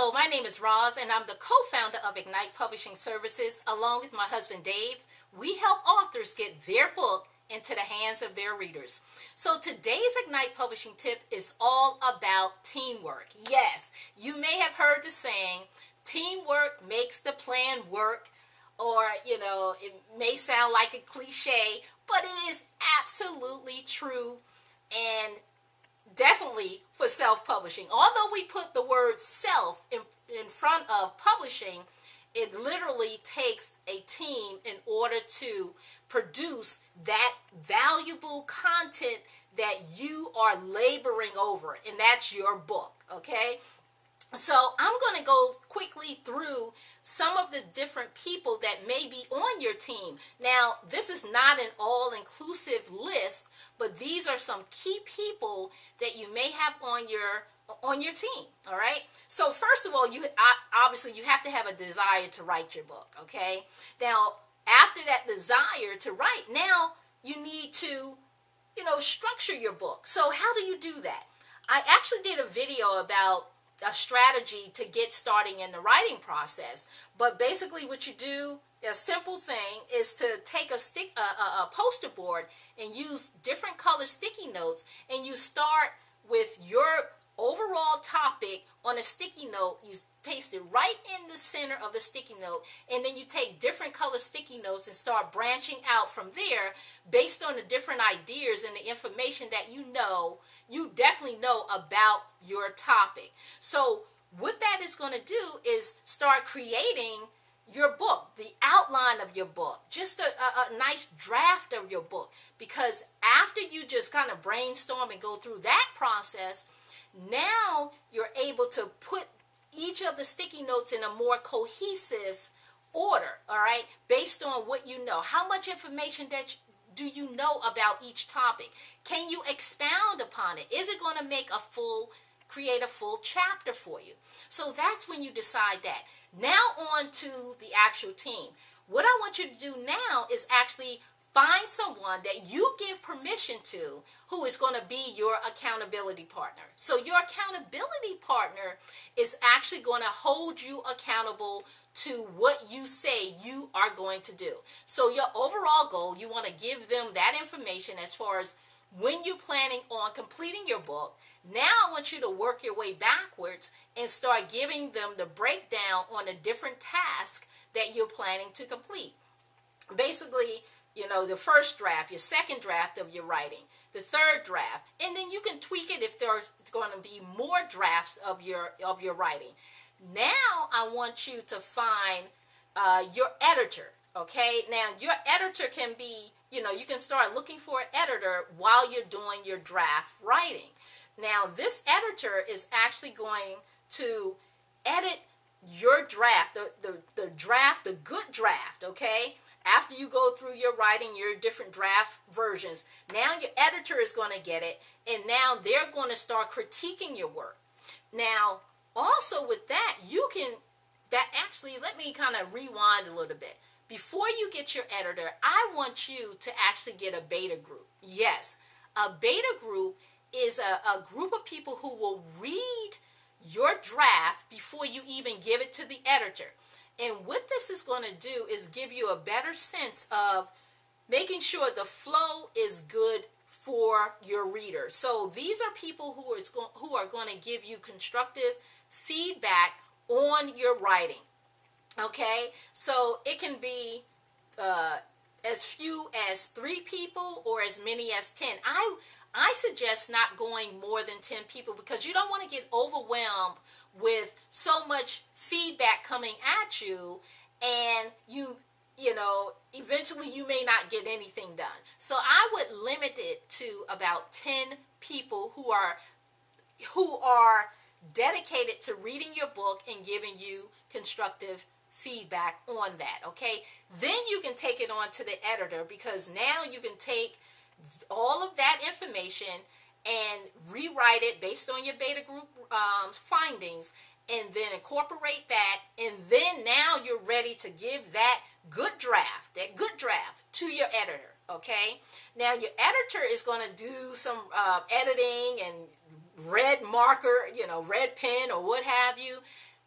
Hello, my name is Roz, and I'm the co-founder of Ignite Publishing Services, along with my husband Dave. We help authors get their book into the hands of their readers. So today's Ignite Publishing tip is all about teamwork. Yes, you may have heard the saying, teamwork makes the plan work, or, it may sound like a cliche, but it is absolutely true and definitely for self-publishing. Although we put the word self in front of publishing, it literally takes a team in order to produce that valuable content that you are laboring over, and that's your book, okay? So I'm going to go quickly through some of the different people that may be on your team. Now, this is not an all-inclusive list, but these are some key people that you may have on your team, all right? So first of all, obviously you have to have a desire to write your book, okay? Now, after that desire to write, now you need to, structure your book. So how do you do that? I actually did a video about a strategy to get starting in the writing process. But basically what you do, a simple thing, is to take a poster board and use different color sticky notes, and you start with your overall topic on a sticky note. You paste it right in the center of the sticky note, and then you take different color sticky notes and start branching out from there based on the different ideas and the information that you definitely know about your topic. So what that is going to do is start creating your book, the outline of your book, just a nice draft of your book. Because after you just kind of brainstorm and go through that process, now you're able to put each of the sticky notes in a more cohesive order, all right, based on what you know. How much information do you know about each topic? Can you expound upon it? Is it going to create a full chapter for you? So that's when you decide that. Now on to the actual team. What I want you to do now is actually find someone that you give permission to who is going to be your accountability partner. So your accountability partner is actually going to hold you accountable to what you say you are going to do. So your overall goal, you want to give them that information as far as when you're planning on completing your book. Now I want you to work your way backwards and start giving them the breakdown on the different tasks that you're planning to complete. Basically, the first draft, your second draft of your writing, the third draft, and then you can tweak it if there's going to be more drafts of your writing. Now I want you to find your editor, okay? Now your editor can be, you can start looking for an editor while you're doing your draft writing. Now this editor is actually going to edit your draft, the draft, the good draft, okay? After you go through your writing, your different draft versions, now your editor is going to get it, and now they're going to start critiquing your work. Now, also with that, let me kind of rewind a little bit. Before you get your editor, I want you to actually get a beta group. Yes, a beta group is a group of people who will read your draft before you even give it to the editor. And what this is going to do is give you a better sense of making sure the flow is good for your reader. So these are people who are going to give you constructive feedback on your writing. Okay, so it can be as few as 3 people or as many as 10. I suggest not going more than 10 people because you don't want to get overwhelmed with so much feedback coming at you, and eventually you may not get anything done. So I would limit it to about 10 people who are dedicated to reading your book and giving you constructive feedback on that, okay? Then you can take it on to the editor, because now you can take all of that information and rewrite it based on your beta group findings, and then incorporate that, and then now you're ready to give that good draft to your editor, okay? Now your editor is going to do some editing and red marker, red pen or what have you.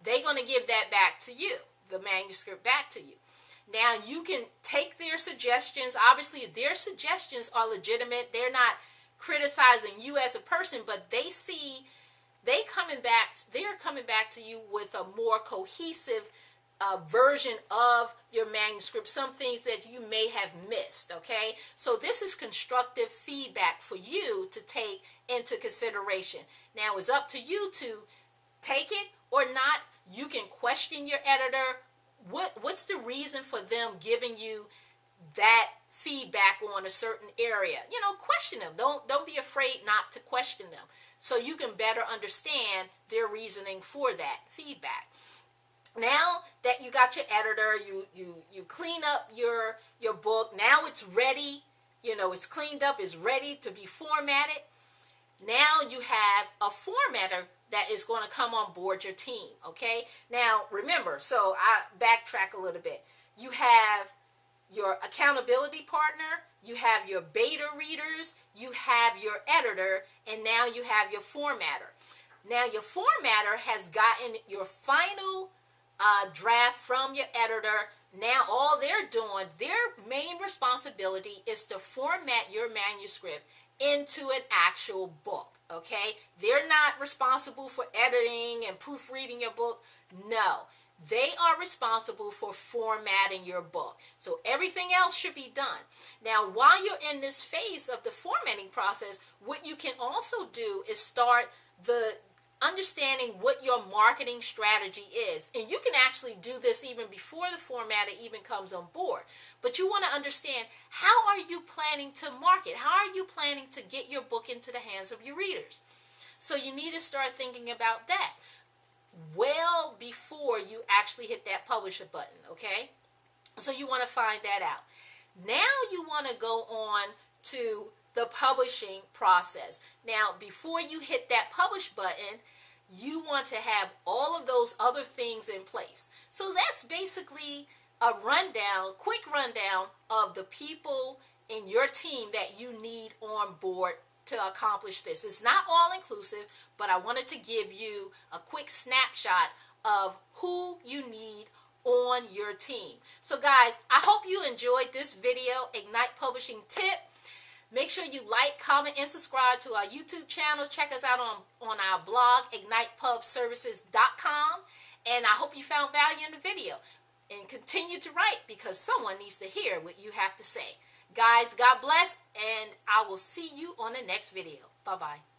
they're going to give that back to you, the manuscript back to you. Now, you can take their suggestions. Obviously, their suggestions are legitimate. They're not criticizing you as a person, but they're coming back to you with a more cohesive version of your manuscript, some things that you may have missed, okay? So this is constructive feedback for you to take into consideration. Now, it's up to you to take it or not. You can question your editor. What's the reason for them giving you that feedback on a certain area? You know, question them. Don't be afraid not to question them, so you can better understand their reasoning for that feedback. Now that you got your editor, you clean up your book. Now it's ready. You know, it's cleaned up, it's ready to be formatted. Now you have a formatter that is going to come on board your team, okay? Now, remember, so I backtrack a little bit. You have your accountability partner, you have your beta readers, you have your editor, and now you have your formatter. Now, your formatter has gotten your final draft from your editor. Now, all they're doing, their main responsibility is to format your manuscript into an actual book, okay? They're not responsible for editing and proofreading your book. No, they are responsible for formatting your book. So everything else should be done. Now, while you're in this phase of the formatting process, what you can also do is start understanding what your marketing strategy is. And you can actually do this even before the formatter even comes on board. But you want to understand, how are you planning to market? How are you planning to get your book into the hands of your readers? So you need to start thinking about that well before you actually hit that publish button, okay? So you want to find that out. Now you want to go on to the publishing process. Now, before you hit that publish button, you want to have all of those other things in place. So that's basically a quick rundown of the people in your team that you need on board to accomplish this. It's not all inclusive, but I wanted to give you a quick snapshot of who you need on your team. So guys, I hope you enjoyed this video, Ignite Publishing Tip. Make sure you like, comment, and subscribe to our YouTube channel. Check us out on our blog, ignitepubservices.com. And I hope you found value in the video. And continue to write, because someone needs to hear what you have to say. Guys, God bless, and I will see you on the next video. Bye-bye.